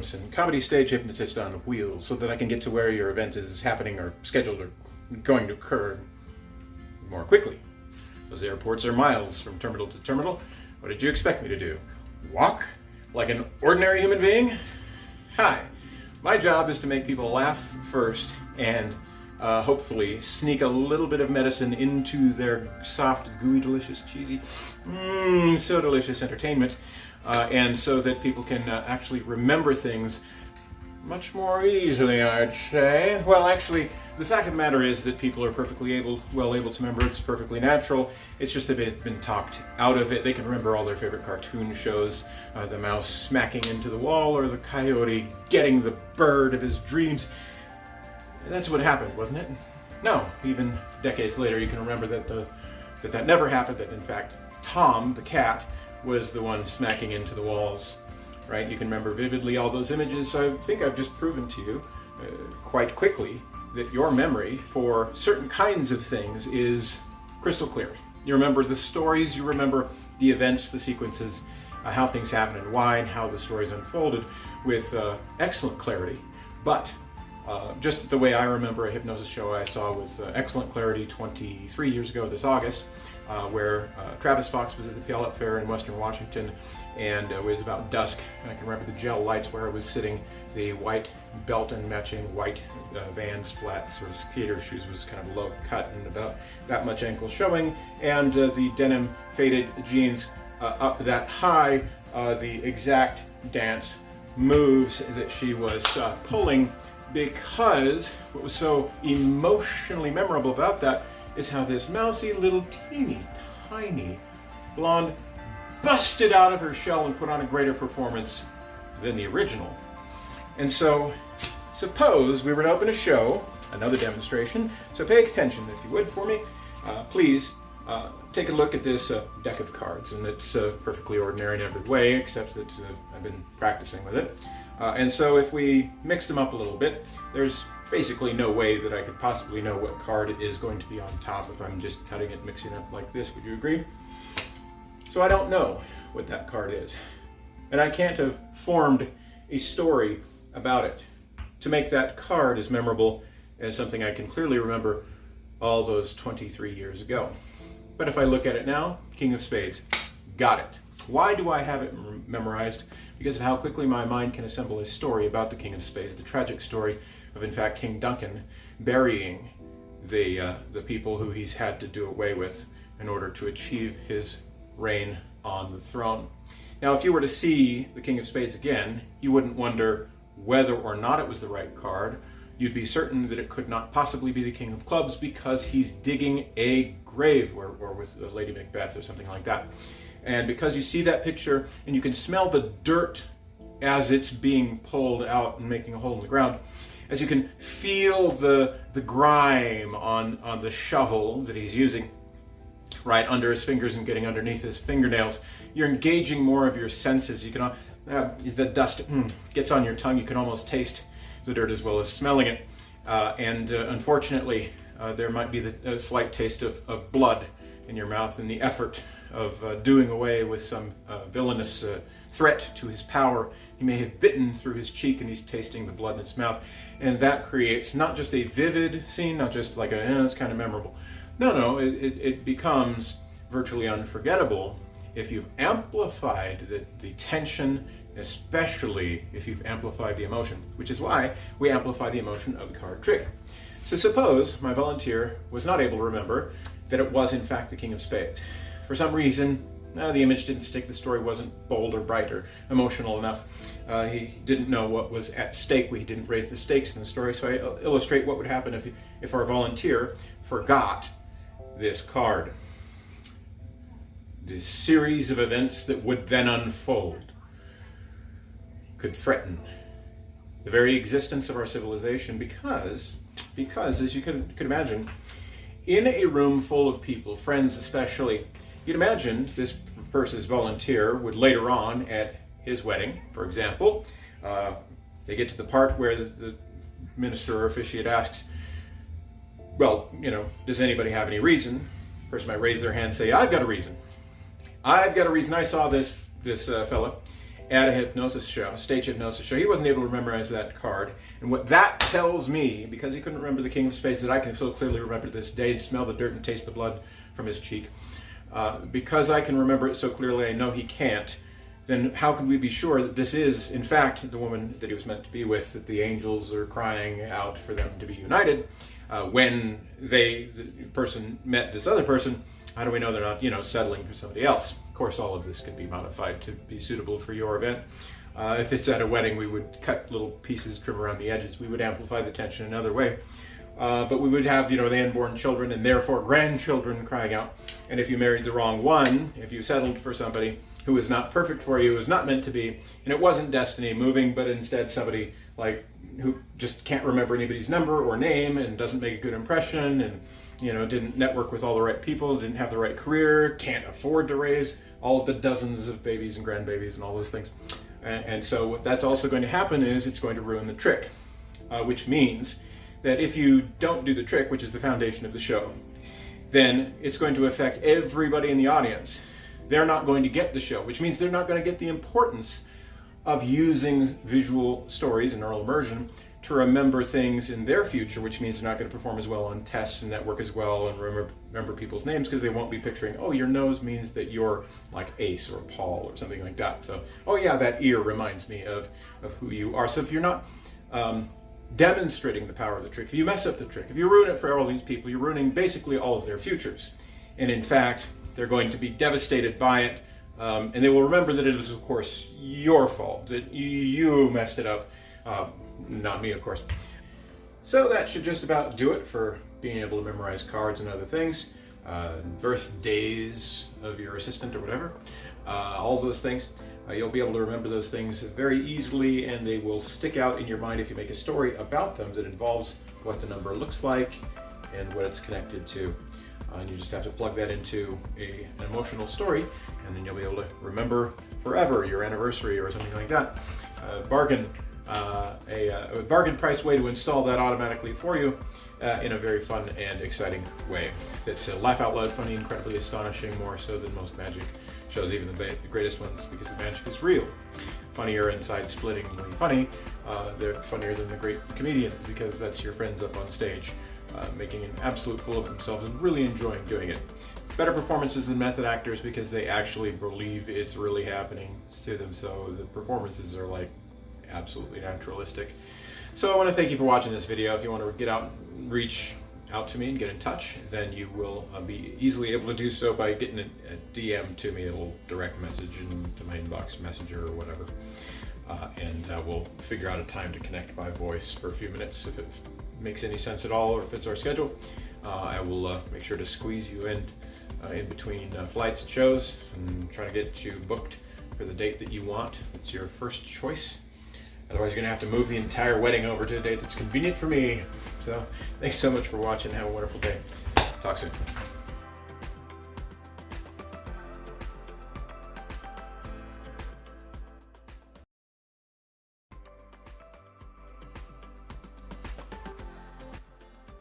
Williamson, comedy stage hypnotist on wheels, so that I can get to where your event is happening or scheduled or going to occur more quickly. Those airports are miles from terminal to terminal. What did you expect me to do? Walk? Like an ordinary human being? Hi. My job is to make people laugh first and hopefully sneak a little bit of medicine into their soft, gooey, delicious, cheesy, so delicious entertainment, and so that people can actually remember things much more easily, I'd say. Well, actually, the fact of the matter is that people are perfectly well able to remember. It's perfectly natural. It's just that they've been talked out of it. They can remember all their favorite cartoon shows, the mouse smacking into the wall or the coyote getting the bird of his dreams. And that's what happened, wasn't it? No, even decades later, you can remember that never happened, that in fact, Tom, the cat, was the one smacking into the walls. Right? You can remember vividly all those images. So I think I've just proven to you quite quickly that your memory for certain kinds of things is crystal clear. You remember the stories, you remember the events, the sequences, how things happened and why, and how the stories unfolded with excellent clarity. But just the way I remember a hypnosis show I saw with excellent clarity 23 years ago this August, where Travis Fox was at the Puyallup Fair in Western Washington, and it was about dusk, and I can remember the gel lights where I was sitting. The white belt and matching white Vans flat sort of skater shoes was kind of low cut and about that much ankle showing, and the denim faded jeans up that high, the exact dance moves that she was pulling, because what was so emotionally memorable about that is how this mousy little teeny tiny blonde busted out of her shell and put on a greater performance than the original. And so, suppose we were to open a show, another demonstration, so pay attention if you would for me. Please take a look at this deck of cards, and it's perfectly ordinary in every way, except that I've been practicing with it. And so if we mix them up a little bit, there's basically no way that I could possibly know what card is going to be on top if I'm just cutting it, mixing it up like this. Would you agree? So I don't know what that card is. And I can't have formed a story about it to make that card as memorable as something I can clearly remember all those 23 years ago. But if I look at it now, King of Spades, got it. Why do I have it memorized? Because of how quickly my mind can assemble a story about the King of Spades, the tragic story of, in fact, King Duncan burying the people who he's had to do away with in order to achieve his reign on the throne. Now, if you were to see the King of Spades again, you wouldn't wonder whether or not it was the right card. You'd be certain that it could not possibly be the King of Clubs, because he's digging a grave, or with Lady Macbeth or something like that. And because you see that picture and you can smell the dirt as it's being pulled out and making a hole in the ground, as you can feel the grime on the shovel that he's using right under his fingers and getting underneath his fingernails, you're engaging more of your senses. You can the dust gets on your tongue. You can almost taste the dirt as well as smelling it. Unfortunately, there might be a slight taste of blood in your mouth in the effort of doing away with some villainous threat to his power. He may have bitten through his cheek and he's tasting the blood in his mouth. And that creates not just a vivid scene, not just like it's kind of memorable. No, it becomes virtually unforgettable if you've amplified the tension, especially if you've amplified the emotion, which is why we amplify the emotion of the card trick. So suppose my volunteer was not able to remember that it was in fact the King of Spades. For some reason, the image didn't stick, the story wasn't bold or bright or emotional enough. He didn't know what was at stake. We didn't raise the stakes in the story, so I illustrate what would happen if our volunteer forgot this card. This series of events that would then unfold could threaten the very existence of our civilization, because as you could imagine, in a room full of people, friends especially, you'd imagine this person's volunteer would later on at his wedding, for example, they get to the part where the minister or officiate asks, well, does anybody have any reason? The person might raise their hand and say, I've got a reason. I saw this fella, at a hypnosis show, stage hypnosis show. He wasn't able to memorize that card. And what that tells me, because he couldn't remember the King of Spades that I can so clearly remember this day, smell the dirt and taste the blood from his cheek, because I can remember it so clearly, I know he can't, then how can we be sure that this is, in fact, the woman that he was meant to be with, that the angels are crying out for them to be united? When the person met this other person, how do we know they're not, settling for somebody else? Of course, all of this can be modified to be suitable for your event. If it's at a wedding, we would cut little pieces, trim around the edges. We would amplify the tension another way. But we would have, the unborn children and therefore grandchildren crying out. And if you married the wrong one, if you settled for somebody who was not perfect for you, who was not meant to be, and it wasn't destiny moving, but instead somebody who just can't remember anybody's number or name and doesn't make a good impression and, didn't network with all the right people, didn't have the right career, can't afford to raise all of the dozens of babies and grandbabies and all those things. And so what that's also going to happen is it's going to ruin the trick, which means that if you don't do the trick, which is the foundation of the show, then it's going to affect everybody in the audience. They're not going to get the show, which means they're not going to get the importance of using visual stories and neural immersion to remember things in their future, which means they're not going to perform as well on tests and network as well and remember people's names, because they won't be picturing, oh, your nose means that you're like Ace or Paul or something like that. So, oh yeah, that ear reminds me of who you are. So if you're not demonstrating the power of the trick, if you mess up the trick, if you ruin it for all these people, you're ruining basically all of their futures. And in fact, they're going to be devastated by it, and they will remember that it is, of course, your fault, that you messed it up, not me, of course. So that should just about do it for being able to memorize cards and other things, birthdays of your assistant or whatever, all those things. You'll be able to remember those things very easily, and they will stick out in your mind if you make a story about them that involves what the number looks like and what it's connected to. And you just have to plug that into an emotional story, and then you'll be able to remember forever your anniversary or something like that. A bargain price way to install that automatically for you in a very fun and exciting way. It's laugh out loud funny, incredibly astonishing, more so than most magic shows, even the greatest ones, because the magic is real. Funnier and side-splittingly funny. They're funnier than the great comedians, because that's your friends up on stage making an absolute fool of themselves and really enjoying doing it. Better performances than method actors, because they actually believe it's really happening to them, so the performances are like absolutely naturalistic. So I want to thank you for watching this video. If you want to get out and reach out to me and get in touch, then you will be easily able to do so by getting a DM to me, a little direct message into my inbox messenger or whatever, and we'll figure out a time to connect by voice for a few minutes if it makes any sense at all or fits our schedule. I will make sure to squeeze you in between flights and shows and try to get you booked for the date that you want. It's your first choice. Otherwise, you're going to have to move the entire wedding over to a date that's convenient for me. So, thanks so much for watching. Have a wonderful day. Talk soon.